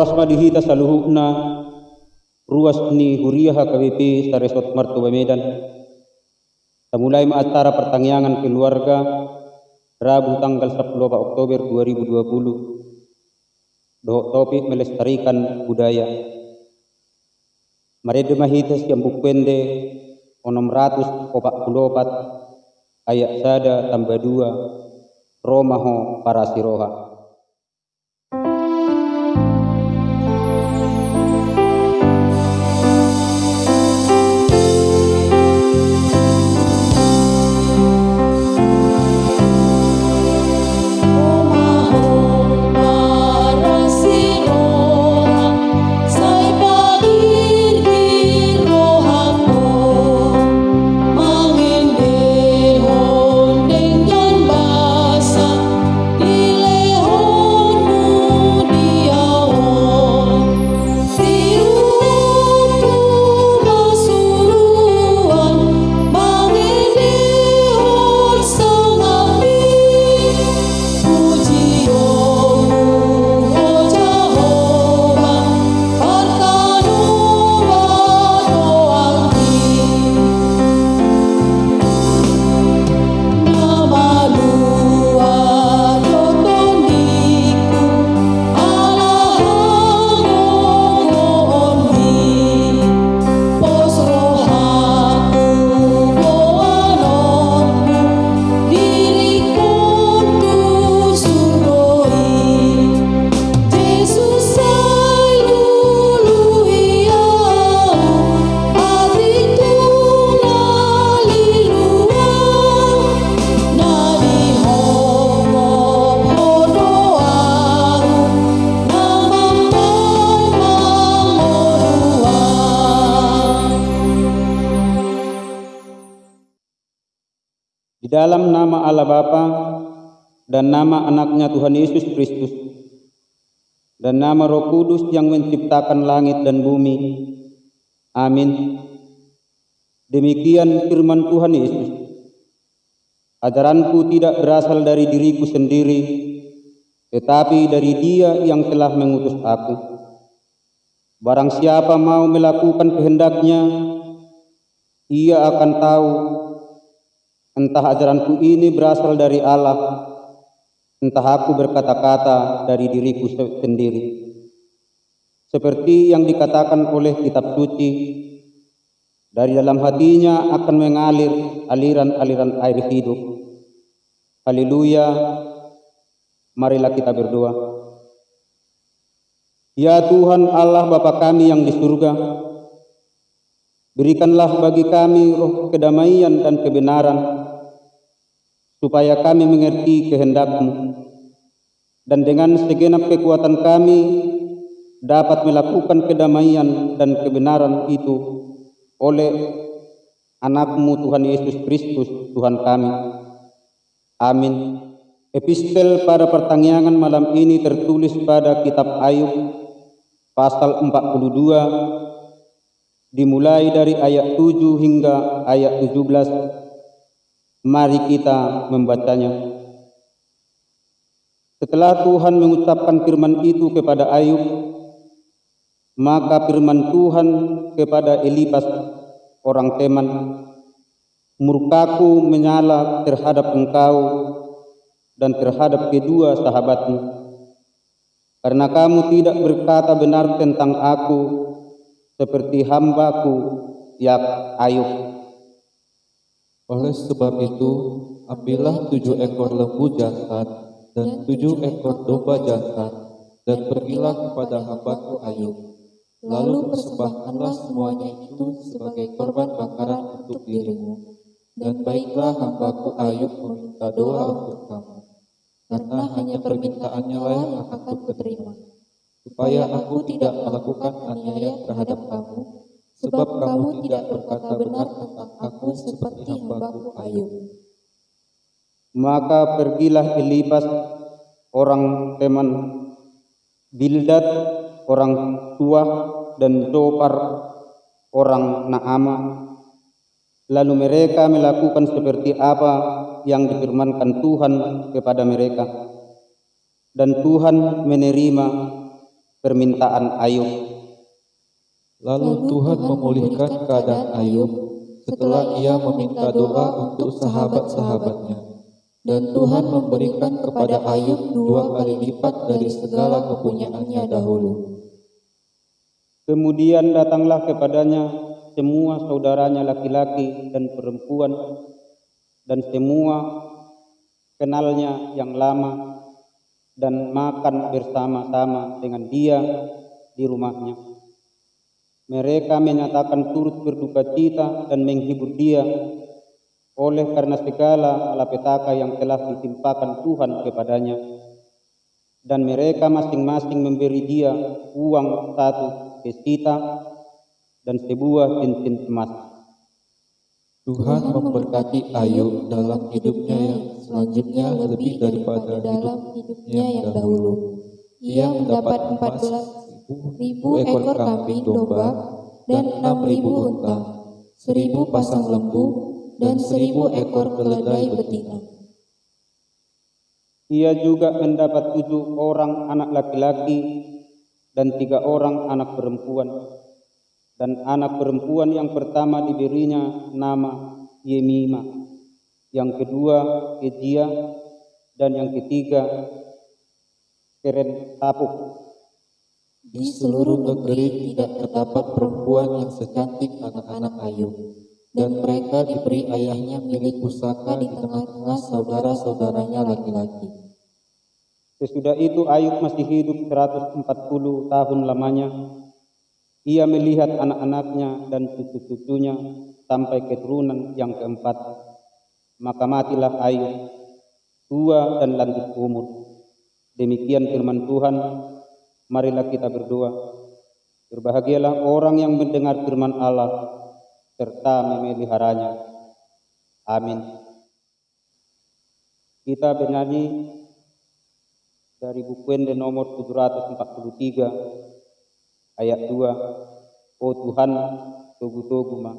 horas madihita saluhukna ruas ni huriah KBP sa Resort Martoba Medan. Mulai acara pertangyangan keluarga Rabu tanggal 10 Oktober 2020. Topik melestarikan budaya. Marede mahitas yang bukpende 644 ayat sada tambah 2 Romaho Parasiroha. Di dalam nama Allah Bapa dan nama anaknya Tuhan Yesus Kristus dan nama Roh Kudus yang menciptakan langit dan bumi. Amin. Demikian firman Tuhan Yesus. Ajaranku tidak berasal dari diriku sendiri, tetapi dari Dia yang telah mengutus aku. Barang siapa mau melakukan kehendaknya, ia akan tahu entah ajaranku ini berasal dari Allah, entah aku berkata-kata dari diriku sendiri. Seperti yang dikatakan oleh kitab suci, dari dalam hatinya akan mengalir aliran-aliran air hidup. Haleluya. Marilah kita berdoa. Ya Tuhan Allah Bapa kami yang di surga, berikanlah bagi kami roh kedamaian dan kebenaran, supaya kami mengerti kehendak-Mu, dan dengan segenap kekuatan kami dapat melakukan kedamaian dan kebenaran itu oleh anak-Mu Tuhan Yesus Kristus Tuhan kami. Amin. Epistel pada pertangyangan malam ini tertulis pada kitab Ayub pasal 42 dimulai dari ayat 7 hingga ayat 17. Mari kita membacanya. Setelah Tuhan mengucapkan firman itu kepada Ayub, maka firman Tuhan kepada Elifas orang Teman, murkaku menyala terhadap engkau dan terhadap kedua sahabatmu, karena kamu tidak berkata benar tentang aku seperti hambaku ya Ayub. Oleh sebab itu, ambillah 7 ekor lembu jantan dan 7 ekor domba jantan, dan pergilah kepada hambaku Ayub. Lalu persembahkanlah semuanya itu sebagai korban bakaran untuk dirimu. Dan baiklah hambaku Ayub meminta doa untuk kamu, karena hanya permintaannya lah yang akan kuterima, supaya aku tidak melakukan aniaya terhadap kamu, sebab kamu tidak berkata benar tentang aku seperti hambaku Ayub. Maka pergilah Elifas orang Teman, Bildad orang Suah, dan Zofar orang Naamah. Lalu mereka melakukan seperti apa yang difirmankan Tuhan kepada mereka. Dan Tuhan menerima permintaan Ayub. Lalu Tuhan memulihkan keadaan Ayub setelah ia meminta doa untuk sahabat-sahabatnya. Dan Tuhan memberikan kepada Ayub 2 kali lipat dari segala kepunyaannya dahulu. Kemudian datanglah kepadanya semua saudaranya laki-laki dan perempuan dan semua kenalnya yang lama, dan makan bersama-sama dengan dia di rumahnya. Mereka menyatakan turut berduka cita dan menghibur dia oleh karena segala malapetaka yang telah ditimpakan Tuhan kepadanya. Dan mereka masing-masing memberi dia uang 1 kesita dan sebuah cincin emas. Tuhan memberkati Ayub dalam hidupnya yang selanjutnya lebih daripada hidupnya yang dahulu. Ia mendapat 14.000 ekor kambing domba dan 6.000 unta, 1.000 pasang lembu, dan 1.000 ekor keledai betina. Ia juga mendapat 7 orang anak laki-laki dan 3 orang anak perempuan. Dan anak perempuan yang pertama diberinya nama Yemima, yang kedua Ejia, dan yang ketiga Keren-Tapuk. Di seluruh negeri tidak terdapat perempuan yang secantik anak-anak Ayub, dan mereka diberi ayahnya milik pusaka di tengah-tengah saudara-saudaranya laki-laki. Sesudah itu Ayub masih hidup 140 tahun lamanya. Ia melihat anak-anaknya dan cucu-cucunya sampai keturunan yang keempat. Maka matilah Ayub, tua dan lanjut umur. Demikian firman Tuhan. Marilah kita berdoa. Berbahagialah orang yang mendengar firman Allah serta memeliharanya. Amin. Kita bernyanyi dari buku Ende nomor 743 ayat 2. Oh Tuhan, togu-togu ma.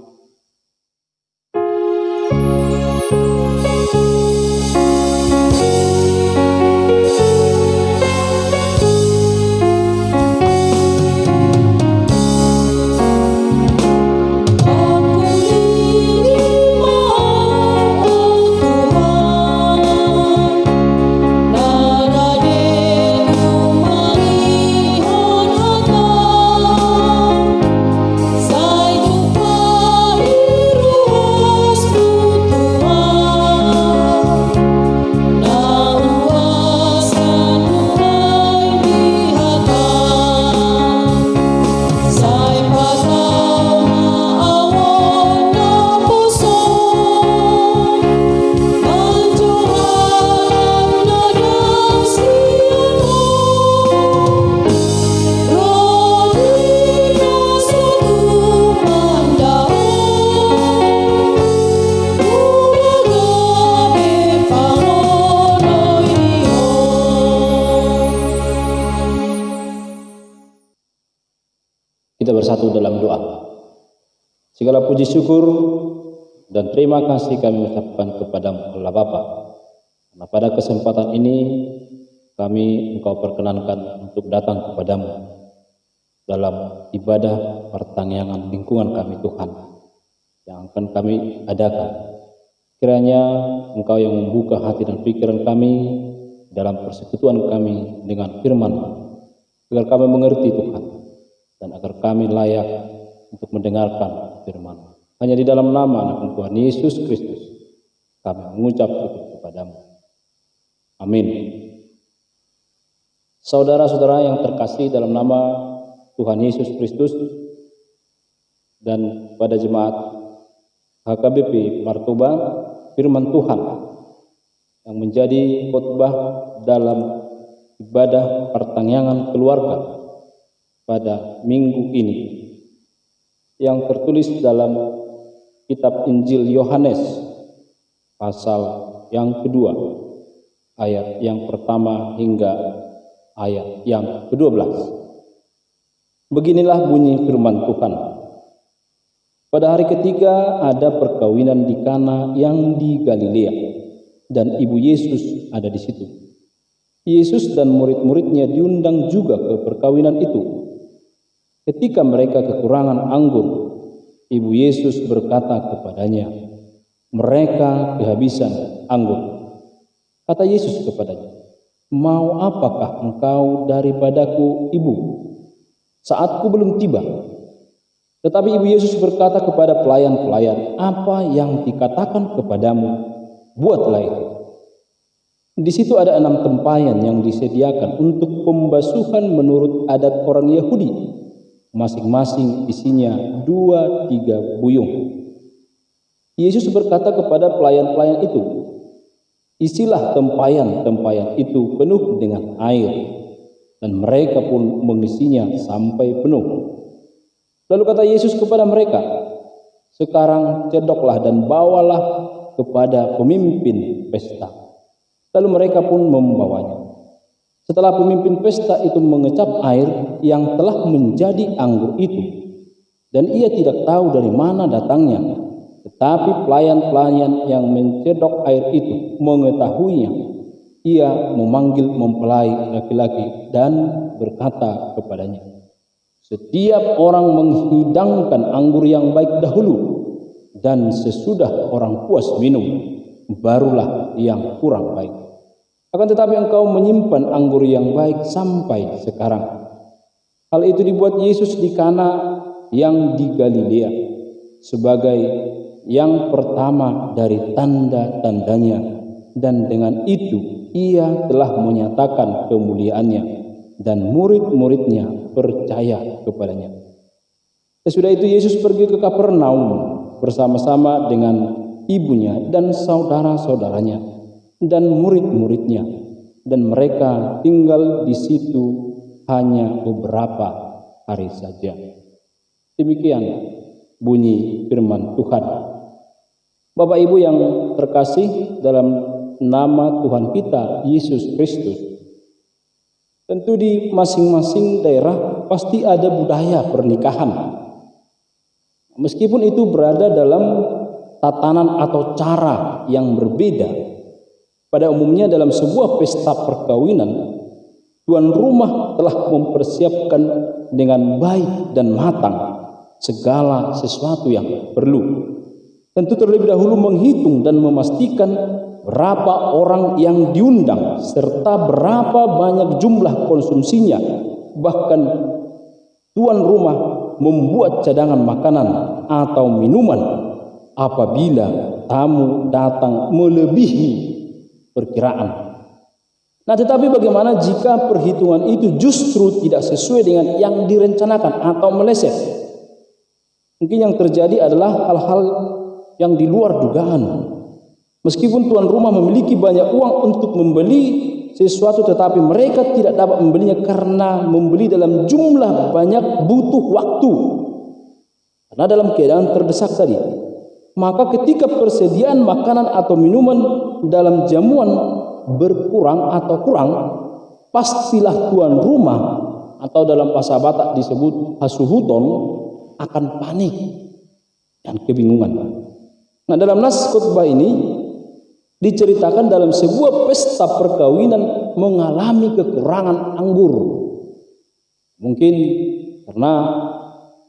Kita bersatu dalam doa. Segala puji syukur dan terima kasih kami ucapkan kepada-Mu Allah Bapa. Karena pada kesempatan ini kami Engkau perkenankan untuk datang kepada-Mu dalam ibadah pertangyangan lingkungan kami Tuhan yang akan kami adakan. Kiranya Engkau yang membuka hati dan pikiran kami dalam persekutuan kami dengan firman-Mu, agar kami mengerti Tuhan dan agar kami layak untuk mendengarkan firman-Mu. Hanya di dalam nama anak Tuhan Yesus Kristus kami mengucap syukur kepada-Mu. Amin. Saudara-saudara yang terkasih dalam nama Tuhan Yesus Kristus dan pada jemaat HKBP Martoba, firman Tuhan yang menjadi khotbah dalam ibadah pertangyangan keluarga pada minggu ini yang tertulis dalam kitab Injil Yohanes pasal yang kedua ayat yang pertama hingga ayat yang ke-12. Beginilah bunyi firman Tuhan. Pada hari ketiga ada perkawinan di Kana yang di Galilea, dan ibu Yesus ada di situ. Yesus dan murid-muridnya diundang juga ke perkawinan itu. Ketika mereka kekurangan anggur, Ibu Yesus berkata kepadanya, "Mereka kehabisan anggur." Kata Yesus kepadanya, "Mau apakah engkau daripadaku, Ibu? Saatku belum tiba." Tetapi Ibu Yesus berkata kepada pelayan-pelayan, "Apa yang dikatakan kepadamu, buatlah itu." Di situ ada 6 tempayan yang disediakan untuk pembasuhan menurut adat orang Yahudi. Masing-masing isinya 2-3 buyung. Yesus berkata kepada pelayan-pelayan itu, "Isilah tempayan-tempayan itu penuh dengan air." Dan mereka pun mengisinya sampai penuh. Lalu kata Yesus kepada mereka, "Sekarang cedoklah dan bawalah kepada pemimpin pesta." Lalu mereka pun membawanya. Setelah pemimpin pesta itu mengecap air yang telah menjadi anggur itu, dan ia tidak tahu dari mana datangnya, tetapi pelayan-pelayan yang mencedok air itu mengetahuinya, ia memanggil mempelai laki-laki dan berkata kepadanya, "Setiap orang menghidangkan anggur yang baik dahulu, dan sesudah orang puas minum, barulah yang kurang baik. Akan tetapi engkau menyimpan anggur yang baik sampai sekarang." Hal itu dibuat Yesus di Kana yang di Galilea sebagai yang pertama dari tanda-tandanya, dan dengan itu ia telah menyatakan kemuliaannya, dan murid-muridnya percaya kepadanya. Sesudah itu Yesus pergi ke Kapernaum bersama-sama dengan ibunya dan saudara-saudaranya dan murid-muridnya, dan mereka tinggal di situ hanya beberapa hari saja. Demikian bunyi firman Tuhan. Bapak Ibu yang terkasih dalam nama Tuhan kita Yesus Kristus, tentu di masing-masing daerah pasti ada budaya pernikahan. Meskipun itu berada dalam tatanan atau cara yang berbeda. Pada umumnya dalam sebuah pesta perkawinan, tuan rumah telah mempersiapkan dengan baik dan matang segala sesuatu yang perlu. Tentu terlebih dahulu menghitung dan memastikan berapa orang yang diundang serta berapa banyak jumlah konsumsinya. Bahkan tuan rumah membuat cadangan makanan atau minuman apabila tamu datang melebihi perkiraan. Nah, tetapi bagaimana jika perhitungan itu justru tidak sesuai dengan yang direncanakan atau meleset? Mungkin yang terjadi adalah hal-hal yang di luar dugaan. Meskipun tuan rumah memiliki banyak uang untuk membeli sesuatu, tetapi mereka tidak dapat membelinya karena membeli dalam jumlah banyak butuh waktu. Karena dalam keadaan terdesak tadi. Maka ketika persediaan makanan atau minuman dalam jamuan berkurang atau kurang, pastilah tuan rumah atau dalam bahasa Batak disebut hasuhuton akan panik dan kebingungan. Nah, dalam nas khotbah ini diceritakan dalam sebuah pesta perkawinan mengalami kekurangan anggur. Mungkin karena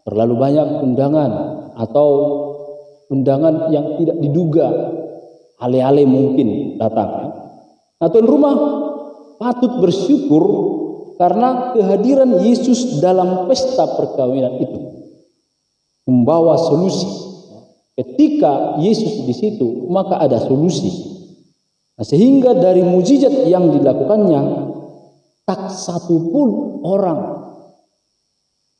terlalu banyak undangan atau undangan yang tidak diduga, ale-ale mungkin datang. Nah, tuan rumah patut bersyukur karena kehadiran Yesus dalam pesta perkawinan itu membawa solusi. Ketika Yesus di situ, maka ada solusi. Nah, sehingga dari mujizat yang dilakukannya, tak satu pun orang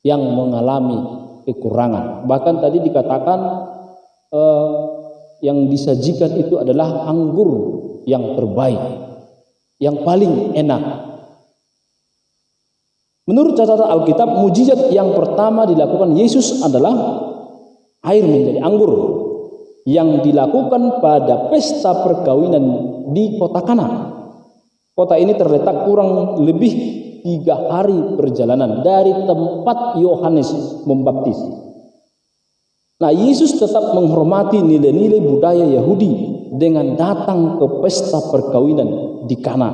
yang mengalami kekurangan. Bahkan tadi dikatakan yang disajikan itu adalah anggur yang terbaik, yang paling enak. Menurut catatan Alkitab, mujizat yang pertama dilakukan Yesus adalah air menjadi anggur yang dilakukan pada pesta perkawinan di kota Kana. Kota ini terletak kurang lebih 3 hari perjalanan dari tempat Yohanes membaptis. Nah, Yesus tetap menghormati nilai-nilai budaya Yahudi dengan datang ke pesta perkawinan di Kana.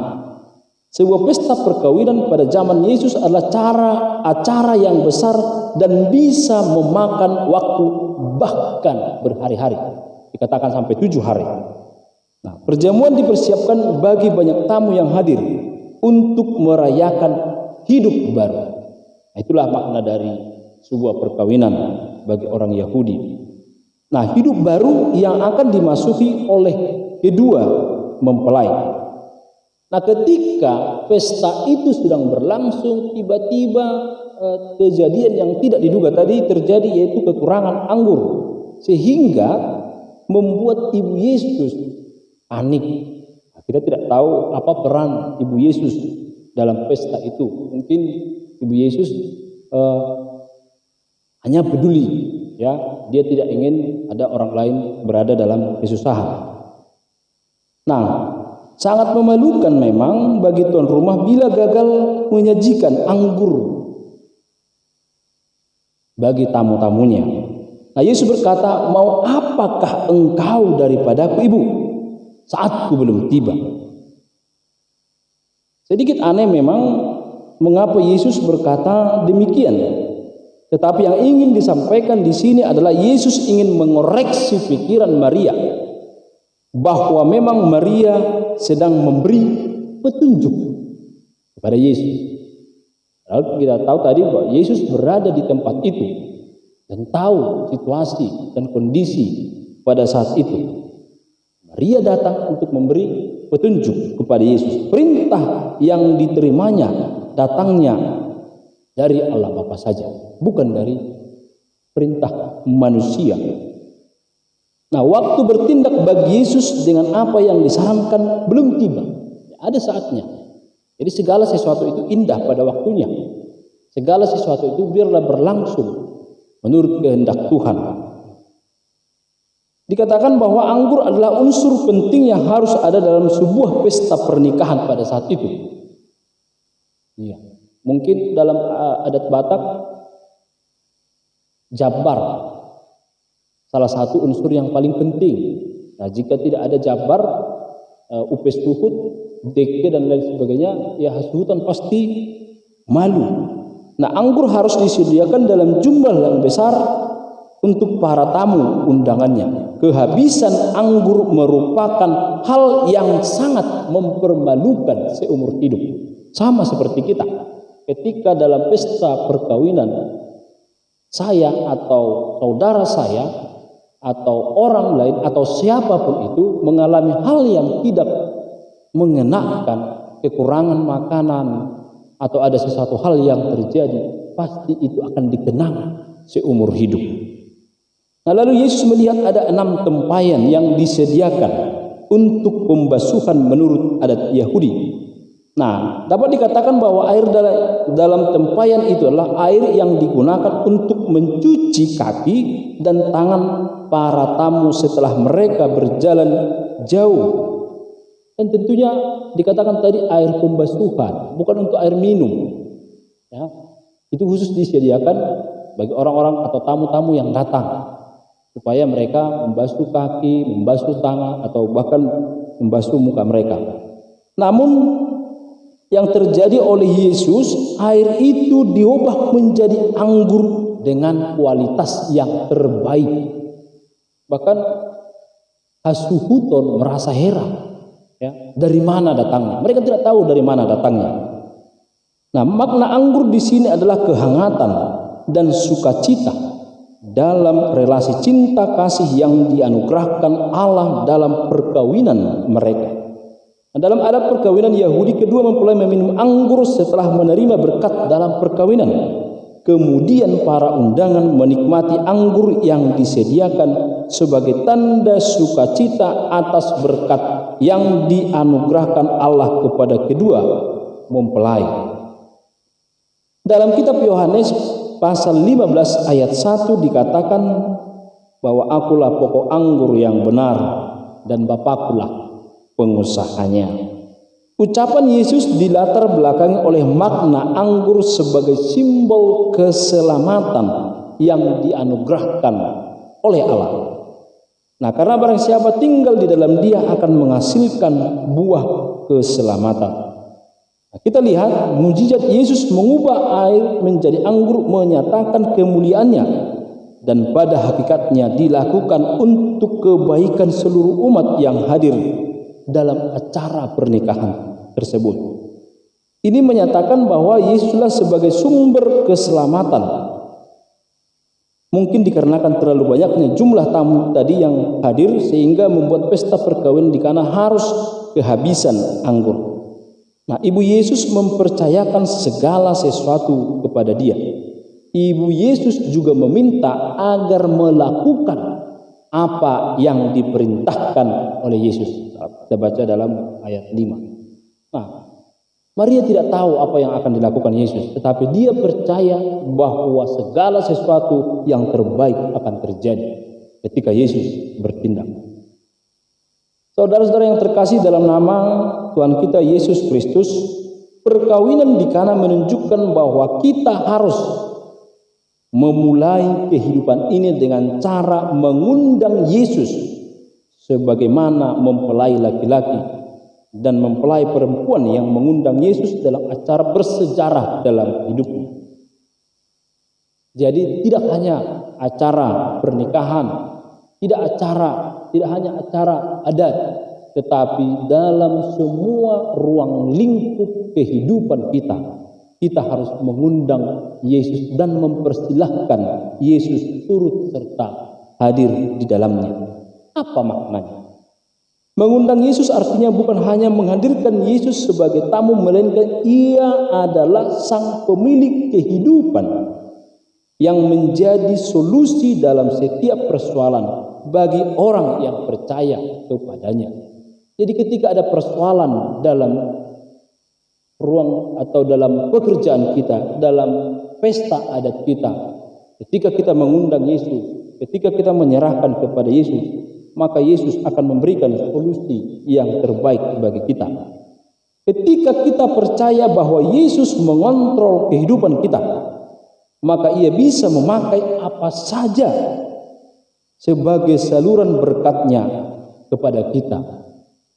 Sebuah pesta perkawinan pada zaman Yesus adalah acara yang besar dan bisa memakan waktu bahkan berhari-hari. Dikatakan sampai 7 hari. Nah, perjamuan dipersiapkan bagi banyak tamu yang hadir untuk merayakan hidup baru. Nah, itulah makna dari sebuah perkawinan bagi orang Yahudi. Nah, hidup baru yang akan dimasuki oleh kedua mempelai. Nah, ketika pesta itu sedang berlangsung, tiba-tiba kejadian yang tidak diduga tadi terjadi, yaitu kekurangan anggur, sehingga membuat Ibu Yesus panik. Kita tidak tahu apa peran Ibu Yesus dalam pesta itu. Mungkin Ibu Yesus hanya peduli, ya, dia tidak ingin ada orang lain berada dalam kesusahan. Nah, sangat memalukan memang bagi tuan rumah bila gagal menyajikan anggur bagi tamu-tamunya. Nah, Yesus berkata, "Mau apakah engkau daripadaku, Ibu, saatku belum tiba?" Sedikit aneh memang mengapa Yesus berkata demikian. Tetapi yang ingin disampaikan di sini adalah Yesus ingin mengoreksi pikiran Maria, bahwa memang Maria sedang memberi petunjuk kepada Yesus. Lalu kita tahu tadi bahwa Yesus berada di tempat itu dan tahu situasi dan kondisi pada saat itu. Maria datang untuk memberi petunjuk kepada Yesus. Perintah yang diterimanya datangnya dari Allah Bapa saja, bukan dari perintah manusia. Nah, waktu bertindak bagi Yesus dengan apa yang disarankan belum tiba. Ada saatnya. Jadi segala sesuatu itu indah pada waktunya. Segala sesuatu itu biarlah berlangsung menurut kehendak Tuhan. Dikatakan bahwa anggur adalah unsur penting yang harus ada dalam sebuah pesta pernikahan pada saat itu. Iya. Mungkin dalam adat Batak, jabar salah satu unsur yang paling penting. Nah, jika tidak ada jabar, upes tuhut, deke dan lain sebagainya, ya hasutan pasti malu. Nah, anggur harus disediakan dalam jumlah yang besar untuk para tamu undangannya. Kehabisan anggur merupakan hal yang sangat mempermalukan seumur hidup. Sama seperti kita. Ketika dalam pesta perkawinan, saya atau saudara saya atau orang lain atau siapapun itu mengalami hal yang tidak mengenakan, kekurangan makanan atau ada sesuatu hal yang terjadi, pasti itu akan dikenang seumur hidup. Nah, lalu Yesus melihat ada 6 tempayan yang disediakan untuk pembasuhan menurut adat Yahudi. Nah, dapat dikatakan bahwa air dalam tempayan itu adalah air yang digunakan untuk mencuci kaki dan tangan para tamu setelah mereka berjalan jauh. Dan tentunya dikatakan tadi air pembasuhan, bukan untuk air minum. Ya, itu khusus disediakan bagi orang-orang atau tamu-tamu yang datang, supaya mereka membasuh kaki, membasuh tangan, atau bahkan membasuh muka mereka. Namun yang terjadi oleh Yesus, air itu diubah menjadi anggur dengan kualitas yang terbaik. Bahkan hasuhuton merasa heran, ya, dari mana datangnya. Mereka tidak tahu dari mana datangnya. Nah, makna anggur di sini adalah kehangatan dan sukacita dalam relasi cinta kasih yang dianugerahkan Allah dalam perkawinan mereka. Nah, dalam adat perkawinan Yahudi, kedua mempelai meminum anggur setelah menerima berkat dalam perkawinan. Kemudian para undangan menikmati anggur yang disediakan sebagai tanda sukacita atas berkat yang dianugerahkan Allah kepada kedua mempelai. Dalam kitab Yohanes pasal 15 ayat 1 dikatakan bahwa akulah pokok anggur yang benar dan Bapakulah pengusahanya. Ucapan Yesus dilatar belakangi oleh makna anggur sebagai simbol keselamatan yang dianugerahkan oleh Allah. Nah, karena barang siapa tinggal di dalam Dia akan menghasilkan buah keselamatan. Nah, kita lihat mujizat Yesus mengubah air menjadi anggur menyatakan kemuliaannya, dan pada hakikatnya dilakukan untuk kebaikan seluruh umat yang hadir dalam acara pernikahan tersebut. Ini menyatakan bahwa Yesuslah sebagai sumber keselamatan. Mungkin dikarenakan terlalu banyaknya jumlah tamu tadi yang hadir sehingga membuat pesta perkawinan di Kana harus kehabisan anggur. Nah, Ibu Yesus mempercayakan segala sesuatu kepada dia. Ibu Yesus juga meminta agar melakukan apa yang diperintahkan oleh Yesus. Kita baca dalam ayat 5. Nah, Maria tidak tahu apa yang akan dilakukan Yesus, tetapi dia percaya bahwa segala sesuatu yang terbaik akan terjadi ketika Yesus bertindak. Saudara-saudara yang terkasih dalam nama Tuhan kita Yesus Kristus, perkawinan di Kana menunjukkan bahwa kita harus memulai kehidupan ini dengan cara mengundang Yesus sebagaimana mempelai laki-laki dan mempelai perempuan yang mengundang Yesus dalam acara bersejarah dalam hidupnya. Jadi tidak hanya acara pernikahan, tidak hanya acara adat, tetapi dalam semua ruang lingkup kehidupan kita harus mengundang Yesus dan mempersilahkan Yesus turut serta hadir di dalamnya. Apa maknanya? Mengundang Yesus artinya bukan hanya menghadirkan Yesus sebagai tamu, melainkan ia adalah sang pemilik kehidupan yang menjadi solusi dalam setiap persoalan bagi orang yang percaya kepadanya. Jadi ketika ada persoalan dalam ruang atau dalam pekerjaan kita, dalam pesta adat kita, ketika kita mengundang Yesus, ketika kita menyerahkan kepada Yesus, maka Yesus akan memberikan solusi yang terbaik bagi kita. Ketika kita percaya bahwa Yesus mengontrol kehidupan kita, maka ia bisa memakai apa saja sebagai saluran berkatnya kepada kita.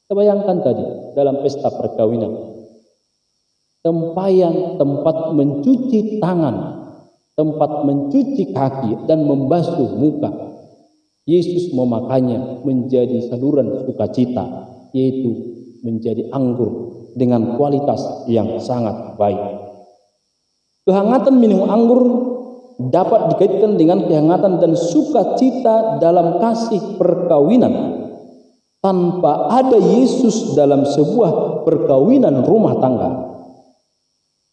Kita bayangkan tadi dalam pesta perkawinan, tempat mencuci tangan, tempat mencuci kaki dan membasuh muka, Yesus memakainya menjadi saluran sukacita, yaitu menjadi anggur dengan kualitas yang sangat baik. Kehangatan minum anggur dapat dikaitkan dengan kehangatan dan sukacita dalam kasih perkawinan. Tanpa ada Yesus dalam sebuah perkawinan rumah tangga,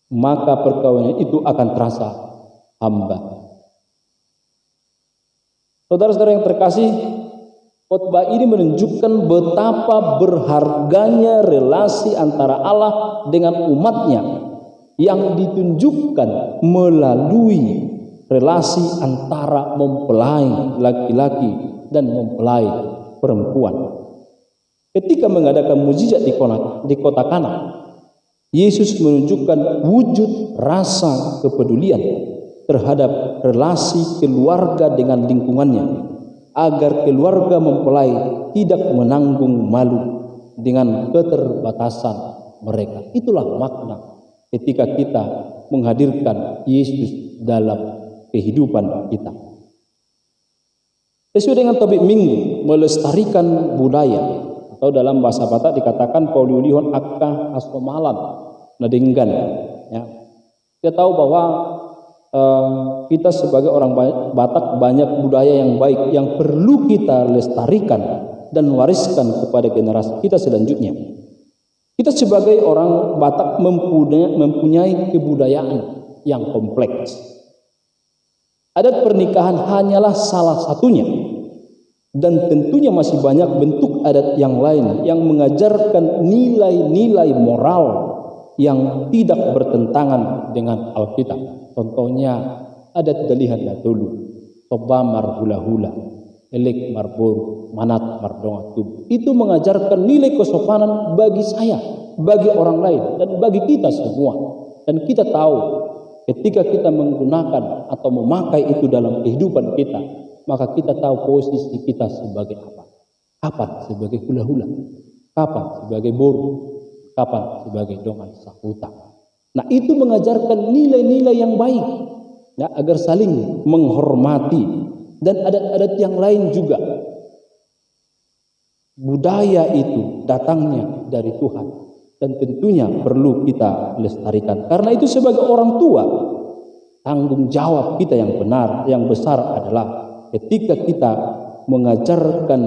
maka perkawinan itu akan terasa hambar. Saudara-saudara yang terkasih, khotbah ini menunjukkan betapa berharganya relasi antara Allah dengan umatnya yang ditunjukkan melalui relasi antara mempelai laki-laki dan mempelai perempuan. Ketika mengadakan mujizat di kota Kana, Yesus menunjukkan wujud rasa kepedulian terhadap relasi keluarga dengan lingkungannya, agar keluarga mempelai tidak menanggung malu dengan keterbatasan mereka. Itulah makna ketika kita menghadirkan Yesus dalam kehidupan kita. Sesuai dengan topik minggu, melestarikan budaya, atau dalam bahasa Batak dikatakan pauliulihon akka asomalan nadenggan. Ya. Kita tahu bahwa kita sebagai orang Batak banyak budaya yang baik yang perlu kita lestarikan dan wariskan kepada generasi kita selanjutnya. Kita sebagai orang Batak mempunyai kebudayaan yang kompleks. Adat pernikahan hanyalah salah satunya, dan tentunya masih banyak bentuk adat yang lain yang mengajarkan nilai-nilai moral yang tidak bertentangan dengan Alkitab. Contohnya adat dalihan datulu, toba marhula-hula, elek marbur, manat mardonga tubuh. Itu mengajarkan nilai kesopanan bagi saya, bagi orang lain, dan bagi kita semua. Dan kita tahu ketika kita menggunakan atau memakai itu dalam kehidupan kita, maka kita tahu posisi kita sebagai apa. Kapan sebagai hula-hula, kapan sebagai boru, kapan sebagai dongan sahuta. Nah, itu mengajarkan nilai-nilai yang baik, ya, agar saling menghormati, dan adat-adat yang lain juga. Budaya itu datangnya dari Tuhan, dan tentunya perlu kita lestarikan. Karena itu sebagai orang tua, tanggung jawab kita yang benar, yang besar adalah ketika kita mengajarkan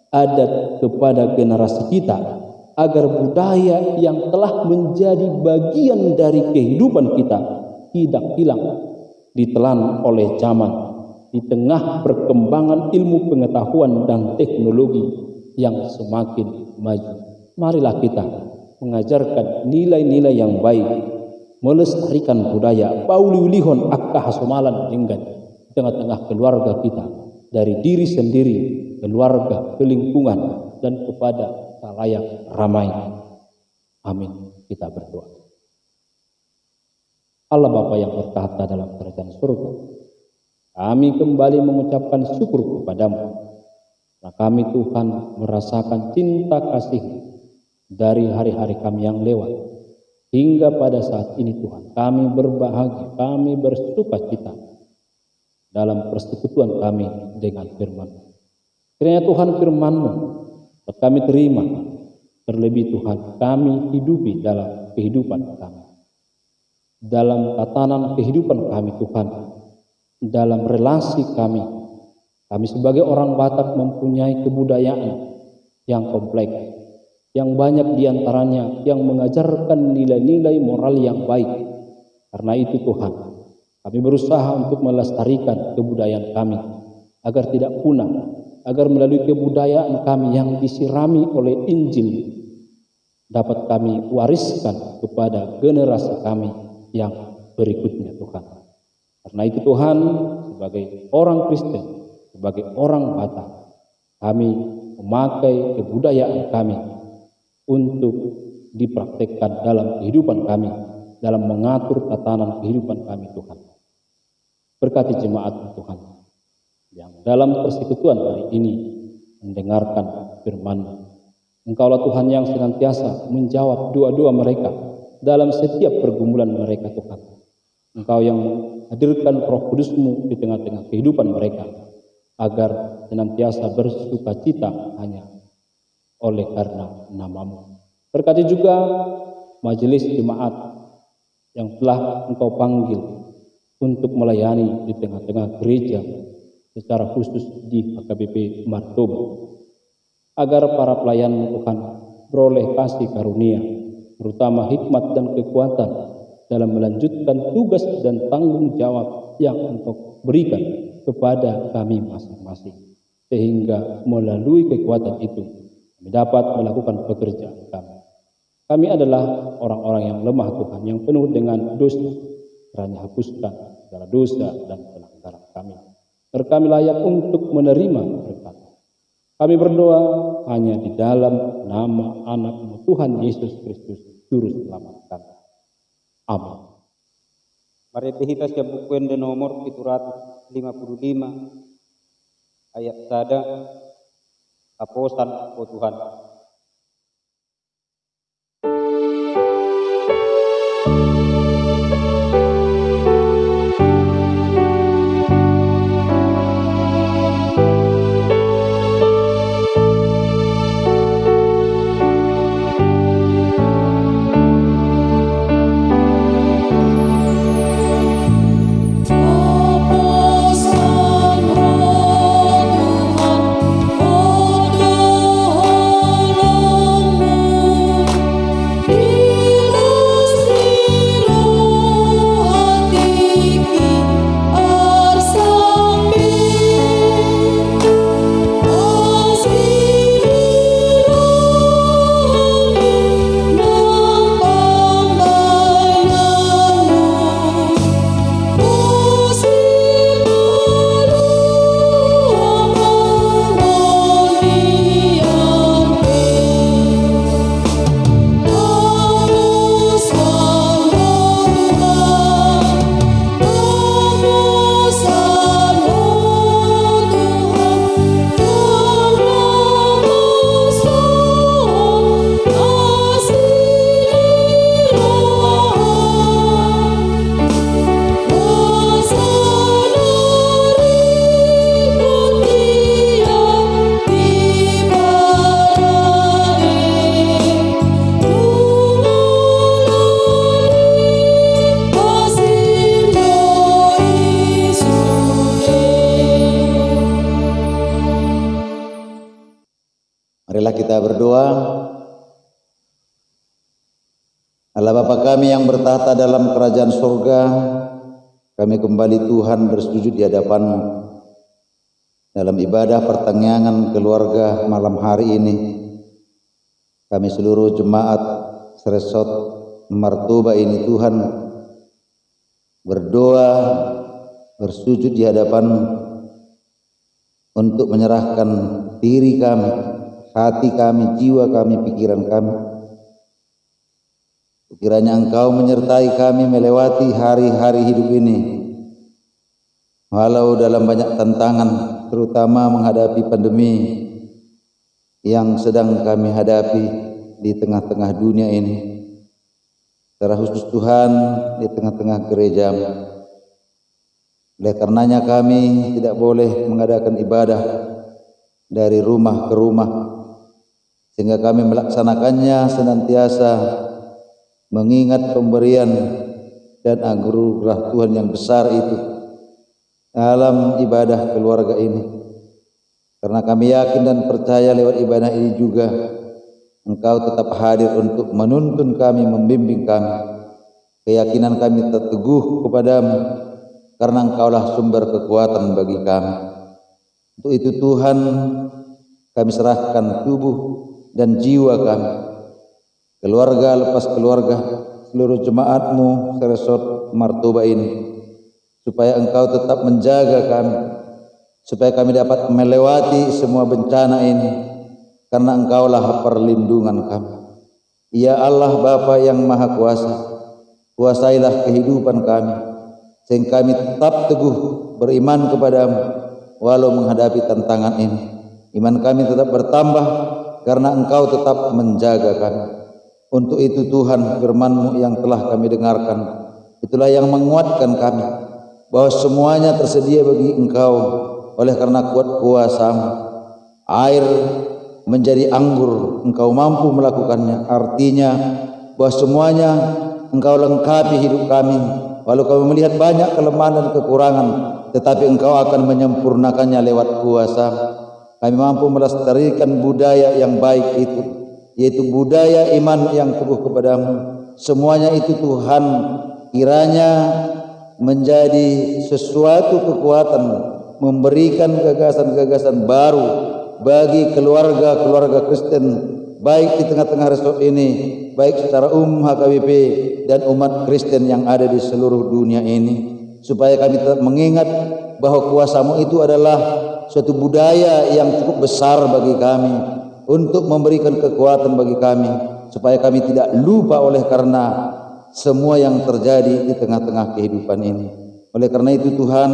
adat kepada generasi kita, agar budaya yang telah menjadi bagian dari kehidupan kita tidak hilang, ditelan oleh zaman di tengah perkembangan ilmu pengetahuan dan teknologi yang semakin maju. Marilah kita mengajarkan nilai-nilai yang baik, melestarikan budaya, pauli-ulihon akka hasomalan dengan tengah-tengah keluarga kita, dari diri sendiri, keluarga, ke lingkungan, dan kepada khalayak ramai. Amin. Kita berdoa. Allah Bapa yang bertahta dalam kerajaan surga, kami kembali mengucapkan syukur kepadamu. Nah, kami Tuhan merasakan cinta kasih dari hari-hari kami yang lewat hingga pada saat ini. Tuhan, kami berbahagia, kami bersuka cita dalam persekutuan kami dengan firman-Mu. Kiranya Tuhan firman-Mu kami terima, terlebih Tuhan kami hidupi dalam kehidupan kami, dalam tatanan kehidupan kami Tuhan, dalam relasi kami. Kami sebagai orang Batak mempunyai kebudayaan yang kompleks, yang banyak diantaranya yang mengajarkan nilai-nilai moral yang baik. Karena itu Tuhan, kami berusaha untuk melestarikan kebudayaan kami agar tidak punah, agar melalui kebudayaan kami yang disirami oleh Injil dapat kami wariskan kepada generasi kami yang berikutnya Tuhan. Karena itu Tuhan, sebagai orang Kristen, sebagai orang Batak, kami memakai kebudayaan kami untuk dipraktekkan dalam kehidupan kami, dalam mengatur tatanan kehidupan kami Tuhan. Berkati jemaat Tuhan yang dalam persekutuan hari ini mendengarkan firman-Mu. Engkaulah Tuhan yang senantiasa menjawab doa-doa mereka dalam setiap pergumulan mereka Tuhan. Engkau yang hadirkan Roh Kudus-Mu di tengah-tengah kehidupan mereka, agar senantiasa bersuka cita hanya oleh karena nama-Mu. Berkati juga majelis jemaat yang telah Engkau panggil untuk melayani di tengah-tengah gereja, secara khusus di HKBP Martobo, agar para pelayan Tuhan beroleh kasih karunia, terutama hikmat dan kekuatan dalam melanjutkan tugas dan tanggung jawab yang Engkau berikan kepada kami masing-masing, sehingga melalui kekuatan itu kami dapat melakukan pekerjaan kami. Kami adalah orang-orang yang lemah Tuhan, yang penuh dengan dosa. Kiranya hapuskan segala dosa dan pelanggaran kami, agar kami layak untuk menerima berkat. Kami berdoa hanya di dalam nama Anak-Mu Tuhan Yesus Kristus, Juru Selamat kami. Amin. Mari kita siap bukuin di nomor 755 ayat sada, Aposan, oh Tuhan. Aposan roh Tuhan, oh Marilah kita berdoa. Allah Bapa kami yang bertahta dalam kerajaan surga, kami kembali Tuhan bersujud di hadapan-Mu dalam ibadah pertengahan keluarga malam hari ini. Kami seluruh jemaat Sresot Martoba ini Tuhan berdoa, bersujud di hadapan-Mu untuk menyerahkan diri kami, hati kami, jiwa kami, pikiran kami. Kiranya Engkau menyertai kami melewati hari-hari hidup ini. Walau dalam banyak tantangan, terutama menghadapi pandemi yang sedang kami hadapi di tengah-tengah dunia ini. Secara khusus Tuhan di tengah-tengah gereja-Mu. Oleh karenanya kami tidak boleh mengadakan ibadah dari rumah ke rumah, sehingga kami melaksanakannya senantiasa mengingat pemberian dan anugerah Tuhan yang besar itu dalam ibadah keluarga ini. Karena kami yakin dan percaya lewat ibadah ini juga Engkau tetap hadir untuk menuntun kami, membimbing kami. Keyakinan kami tetap teguh kepadamu, karena Engkaulah sumber kekuatan bagi kami. Untuk itu Tuhan, kami serahkan tubuh dan jiwa kami, keluarga lepas keluarga, seluruh jemaat-Mu Sresot Martoba ini, supaya Engkau tetap menjaga kami, supaya kami dapat melewati semua bencana ini, karena Engkaulah perlindungan kami. Ya Allah Bapa yang Maha Kuasa, kuasailah kehidupan kami, sehingga kami tetap teguh beriman kepadamu walau menghadapi tantangan ini. Iman kami tetap bertambah karena Engkau tetap menjaga kami. Untuk itu Tuhan, firman-Mu yang telah kami dengarkan, itulah yang menguatkan kami, bahwa semuanya tersedia bagi Engkau oleh karena kuat kuasa-Mu. Air menjadi anggur, Engkau mampu melakukannya. Artinya bahwa semuanya Engkau lengkapi hidup kami. Walau kami melihat banyak kelemahan dan kekurangan, tetapi Engkau akan menyempurnakannya lewat kuasa. Kami mampu melestarikan budaya yang baik itu, yaitu budaya iman yang teguh kepadamu. Semuanya itu Tuhan kiranya menjadi sesuatu kekuatan, memberikan gagasan-gagasan baru bagi keluarga-keluarga Kristen, baik di tengah-tengah resort ini, baik secara HKBP dan umat Kristen yang ada di seluruh dunia ini, supaya kami tetap mengingat bahwa kuasa-Mu itu adalah suatu budaya yang cukup besar bagi kami, untuk memberikan kekuatan bagi kami, supaya kami tidak lupa oleh karena semua yang terjadi di tengah-tengah kehidupan ini. Oleh karena itu Tuhan,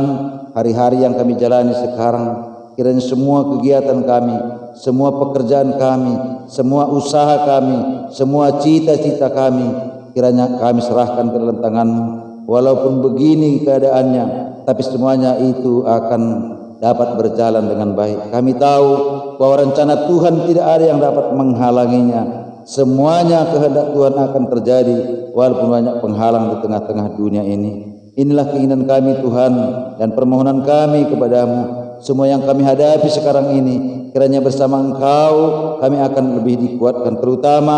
hari-hari yang kami jalani sekarang, kiranya semua kegiatan kami, semua pekerjaan kami, semua usaha kami, semua cita-cita kami, kiranya kami serahkan ke dalam tangan-Mu. Walaupun begini keadaannya, tapi semuanya itu akan dapat berjalan dengan baik. Kami tahu bahwa rencana Tuhan tidak ada yang dapat menghalanginya. Semuanya kehendak Tuhan akan terjadi walaupun banyak penghalang di tengah-tengah dunia ini. Inilah keinginan kami Tuhan dan permohonan kami kepadamu. Semua yang kami hadapi sekarang ini, kiranya bersama Engkau kami akan lebih dikuatkan, terutama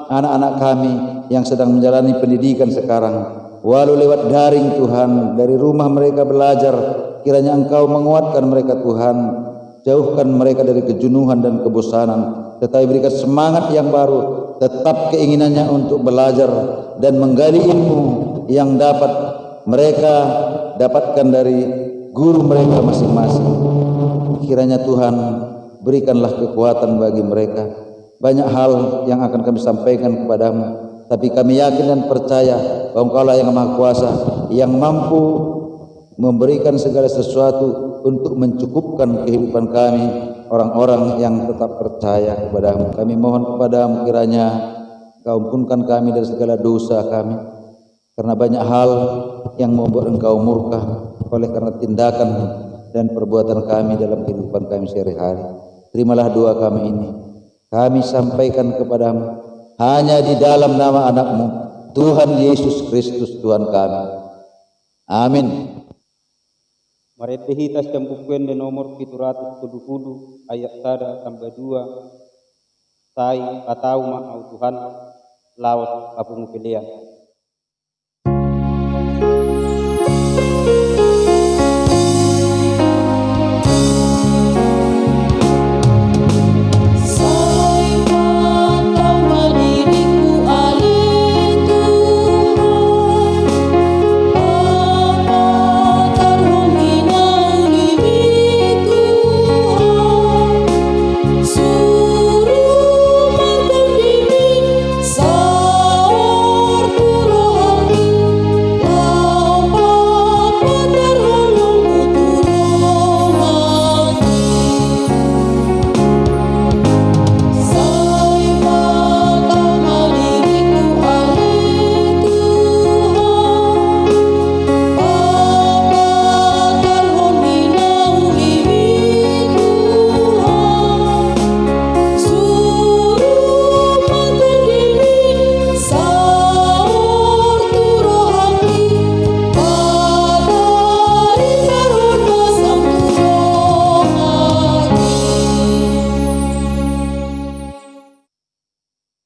anak-anak kami yang sedang menjalani pendidikan sekarang. Walau lewat daring Tuhan, dari rumah mereka belajar, kiranya Engkau menguatkan mereka Tuhan, jauhkan mereka dari kejenuhan dan kebosanan, tetapi berikan semangat yang baru, tetap keinginannya untuk belajar dan menggali ilmu yang dapat mereka dapatkan dari guru mereka masing-masing. Kiranya Tuhan berikanlah kekuatan bagi mereka. Banyak hal yang akan kami sampaikan kepadamu, tapi kami yakin dan percaya bahwa Engkaulah yang Maha Kuasa, yang mampu memberikan segala sesuatu untuk mencukupkan kehidupan kami, orang-orang yang tetap percaya kepadamu. Kami mohon kepadamu kiranya Engkau ampunkan kami dari segala dosa kami, karena banyak hal yang membuat Engkau murka oleh karena tindakan dan perbuatan kami dalam kehidupan kami sehari-hari. Terimalah doa kami ini, kami sampaikan kepadamu hanya di dalam nama anak-Mu, Tuhan Yesus Kristus Tuhan kami. Amin. Marete hitas jambukuen de nomor 770 ayat 1 sampai 2 sai atau mau Tuhan laos kapung pilihan.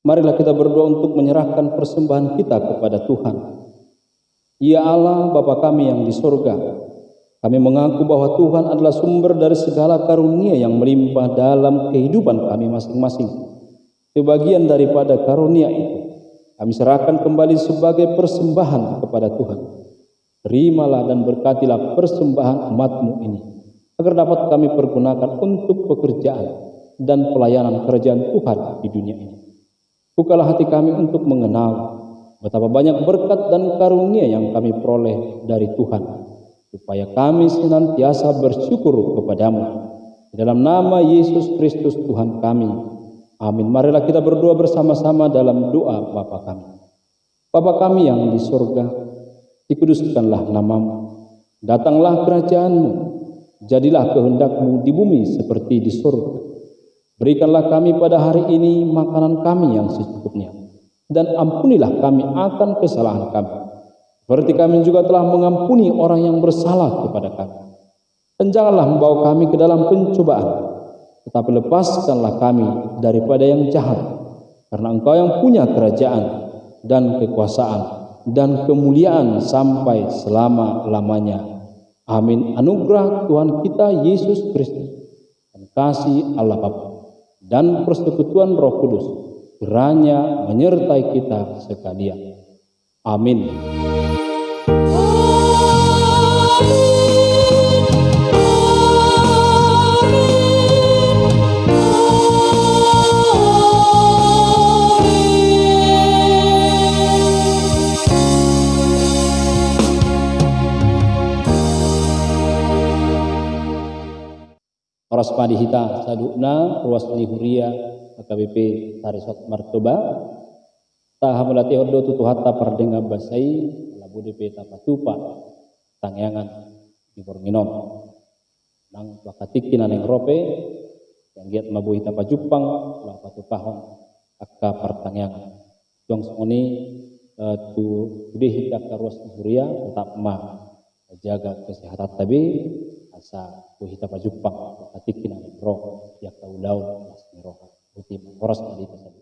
Marilah kita berdoa untuk menyerahkan persembahan kita kepada Tuhan. Ya Allah, Bapa kami yang di surga, kami mengaku bahwa Tuhan adalah sumber dari segala karunia yang melimpah dalam kehidupan kami masing-masing. Sebagian daripada karunia itu, kami serahkan kembali sebagai persembahan kepada Tuhan. Terimalah dan berkatilah persembahan umat-Mu ini, agar dapat kami pergunakan untuk pekerjaan dan pelayanan kerajaan Tuhan di dunia ini. Bukalah hati kami untuk mengenal betapa banyak berkat dan karunia yang kami peroleh dari Tuhan, supaya kami senantiasa bersyukur kepadamu. Dalam nama Yesus Kristus Tuhan kami. Amin. Marilah kita berdoa bersama-sama dalam doa Bapa kami. Bapa kami yang di surga, dikuduskanlah namamu. Datanglah kerajaanmu. Jadilah kehendak-Mu di bumi seperti di surga. Berikanlah kami pada hari ini makanan kami yang secukupnya, dan ampunilah kami akan kesalahan kami, seperti kami juga telah mengampuni orang yang bersalah kepada kami. Dan janganlah membawa kami ke dalam pencobaan, tetapi lepaskanlah kami daripada yang jahat, karena Engkau yang punya kerajaan dan kekuasaan dan kemuliaan sampai selama-lamanya. Amin. Anugerah Tuhan kita Yesus Kristus dan kasih Allah Bapa dan persekutuan Roh Kudus kiranya menyertai kita sekalian. Amin. Oras padihita sadukna ruas lihuria AKBP Tarisot Martoba tahamulati odo tutu hatta pardenga basai labu DP tapatupa tangyangan di Bornginon nang wakatikin aneng rope yang giat mabuhi tapa Jupang lang patu tahun akka partangyangan dong songoni tu udih hita ruas lihuria tetap jaga kesehatan tabi asa buhita pa Jupang wakatikin aneng roh yak taulaw mas roh utim oras padita sabi